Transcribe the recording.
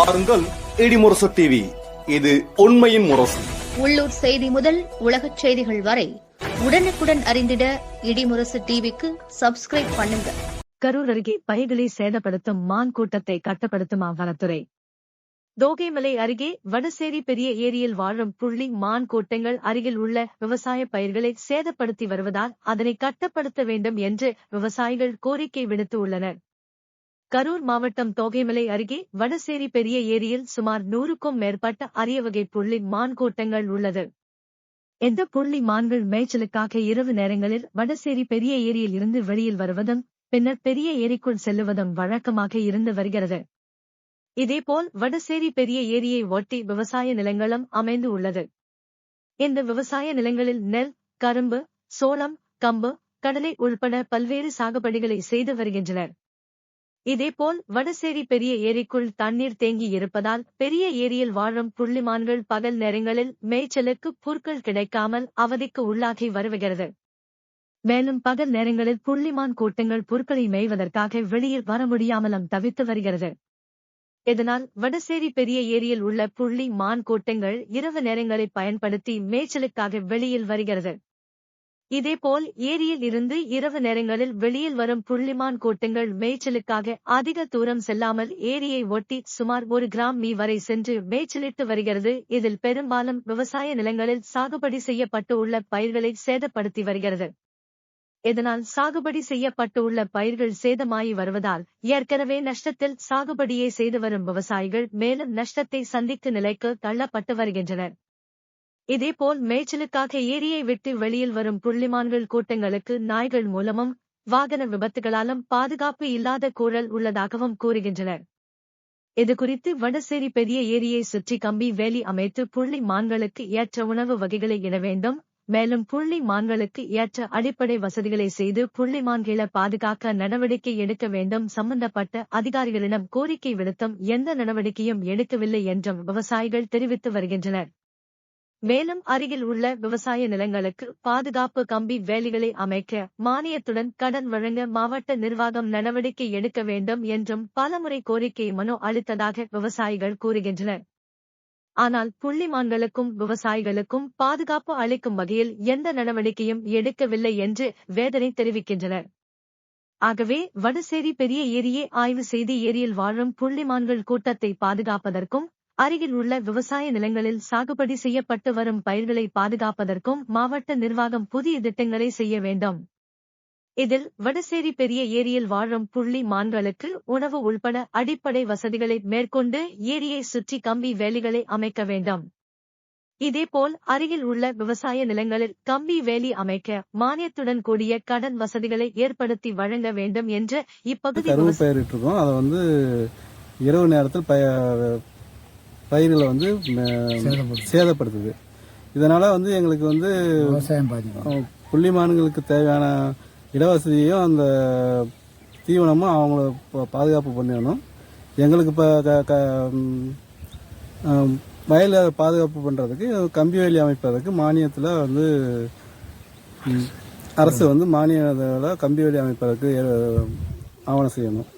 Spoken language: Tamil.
பாருங்கள் இடிமுரசு டிவி. இது உண்மையின் முரசு. உள்ளூர் செய்தி முதல் உலகச் செய்திகள் வரை உடனுக்குடன் அறிந்திட இடிமுரசு டிவிக்கு சப்ஸ்கிரைப் பண்ணுங்க. கரூர் அருகே பயிர்களை சேதப்படுத்தும் மான் கூட்டத்தை கட்டுப்படுத்தும் வனத்துறை. தோகைமலை அருகே வடசேரி பெரிய ஏரியில் வாழும் புள்ளி மான் கூட்டங்கள் அருகில் உள்ள விவசாய பயிர்களை சேதப்படுத்தி வருவதால் அதனை கட்டுப்படுத்த வேண்டும் என்று விவசாயிகள் கோரிக்கை விடுத்து உள்ளனர். கரூர் மாவட்டம் தோகைமலை அருகே வடசேரி பெரிய ஏரியில் சுமார் 100க்கும் மேற்பட்ட அரிய வகை புள்ளி மான் கூட்டங்கள் உள்ளது. இந்த புள்ளி மான்கள் மேய்ச்சலுக்காக இரவு நேரங்களில் வடசேரி பெரிய ஏரியில் இருந்து வெளியில் வருவதும் பின்னர் பெரிய ஏரிக்குள் செல்லுவதும் வழக்கமாக இருந்து வருகிறது. இதேபோல் வடசேரி பெரிய ஏரியை ஒட்டி விவசாய நிலங்களும் அமைந்து உள்ளது. இந்த விவசாய நிலங்களில் நெல், கரும்பு, சோளம், கம்பு, கடலை உள்பட பல்வேறு சாகுபடிகளை செய்து வருகின்றனர். இதேபோல் வடசேரி பெரிய ஏரிக்குள் தண்ணீர் தேங்கி இருப்பதால் பெரிய ஏரியில் வாழும் புள்ளிமான்கள் பகல் நேரங்களில் மேய்ச்சலுக்கு புற்கள் கிடைக்காமல் அவதிக்கு உள்ளாகி வருகிறது. மேலும் பகல் நேரங்களில் புள்ளிமான் கூட்டங்கள் புற்களை மேய்வதற்காக வெளியில் வர முடியாமலும் தவித்து வருகிறது. இதனால் வடசேரி பெரிய ஏரியில் உள்ள புள்ளி மான் கூட்டங்கள் இரவு நேரங்களை பயன்படுத்தி மேய்ச்சலுக்காக வெளியில் வருகிறது. இதேபோல் ஏரியில் இருந்து இரவு நேரங்களில் வெளியில் வரும் புள்ளிமான் கூட்டங்கள் மேய்ச்சலுக்காக அதிக தூரம் செல்லாமல் ஏரியை ஒட்டி சுமார் 1 கிராம் மீ வரை சென்று மேய்ச்சலிட்டு வருகிறது. இதில் பெரும்பாலும் விவசாய நிலங்களில் சாகுபடி செய்யப்பட்டு உள்ள பயிர்களை சேதப்படுத்தி வருகிறது. இதனால் சாகுபடி செய்யப்பட்டு உள்ள பயிர்கள் சேதமாகி வருவதால் ஏற்கனவே நஷ்டத்தில் சாகுபடியை செய்து வரும் விவசாயிகள் மேலும் நஷ்டத்தை சந்திக்கும் நிலைக்கு தள்ளப்பட்டு வருகின்றனர். இதேபோல் மேய்ச்சலுக்காக ஏரியை விட்டு வெளியில் வரும் புள்ளிமான்கள் கூட்டங்களுக்கு நாய்கள் மூலமும் வாகன விபத்துகளாலும் பாதுகாப்பு இல்லாத சூழல் உள்ளதாகவும் கூறுகின்றனர். இதுகுறித்து வடசேரி பெரிய ஏரியை சுற்றி கம்பி வேலி அமைத்து புள்ளி மான்களுக்கு ஏற்ற உணவு வகைகளை இட வேண்டும். மேலும் புள்ளி மான்களுக்கு ஏற்ற அடிப்படை வசதிகளை செய்து புள்ளிமான்களை பாதுகாக்க நடவடிக்கை எடுக்க வேண்டும். சம்பந்தப்பட்ட அதிகாரிகளிடம் கோரிக்கை விடுத்தும் எந்த நடவடிக்கையும் எடுக்கவில்லை என்றும் விவசாயிகள் தெரிவித்து வருகின்றனர். மேலும் அருகில் உள்ள விவசாய நிலங்களுக்கு பாதுகாப்பு கம்பி வேலிகளை அமைக்க மானியத்துடன் கடன் வழங்க மாவட்ட நிர்வாகம் நடவடிக்கை எடுக்க வேண்டும் என்றும் பலமுறை கோரிக்கை மனு அளித்ததாக விவசாயிகள் கூறுகின்றனர். ஆனால் புள்ளிமான்களுக்கும் விவசாயிகளுக்கும் பாதுகாப்பு அளிக்கும் வகையில் எந்த நடவடிக்கையும் எடுக்கவில்லை என்று வேதனை தெரிவிக்கின்றனர். ஆகவே வடசேரி பெரிய ஏரியை ஆய்வு செய்து ஏரியில் வாழும் புள்ளிமான்கள் கூட்டத்தை பாதுகாப்பதற்கும் அருகில் உள்ள விவசாய நிலங்களில் சாகுபடி செய்யப்பட்டு வரும் பயிர்களை பாதுகாப்பதற்கும் மாவட்ட நிர்வாகம் புதிய திட்டங்களை செய்ய வேண்டும். இதில் வடசேரி பெரிய ஏரியில் வாழும் புள்ளி மான்களுக்கு உணவு உள்பட அடிப்படை வசதிகளை மேற்கொண்டு ஏரியை சுற்றி கம்பி வேலிகளை அமைக்க வேண்டும். இதேபோல் அருகில் உள்ள விவசாய நிலங்களில் கம்பி வேலி அமைக்க மானியத்துடன் கூடிய கடன் வசதிகளை ஏற்படுத்தி வழங்க வேண்டும் என்று இப்பகுதி பயிரிட்டிருக்கோம். அதை வந்து இரவு நேரத்தில் பயிர்களை வந்து சேதப்படுத்துது. இதனால வந்து எங்களுக்கு வந்து புள்ளிமான்களுக்கு தேவையான இடவசதியும் அந்த தீவனமும் அவங்கள பாதுகாப்பு பண்ணிடணும். எங்களுக்கு இப்போ வயலை பாதுகாப்பு பண்ணுறதுக்கு கம்பி வேலி அமைப்பதற்கு மானியத்தில் வந்து அரசு வந்து மானியத்தில் கம்பி வேலி அமைப்பதற்கு ஆவணம் செய்யணும்.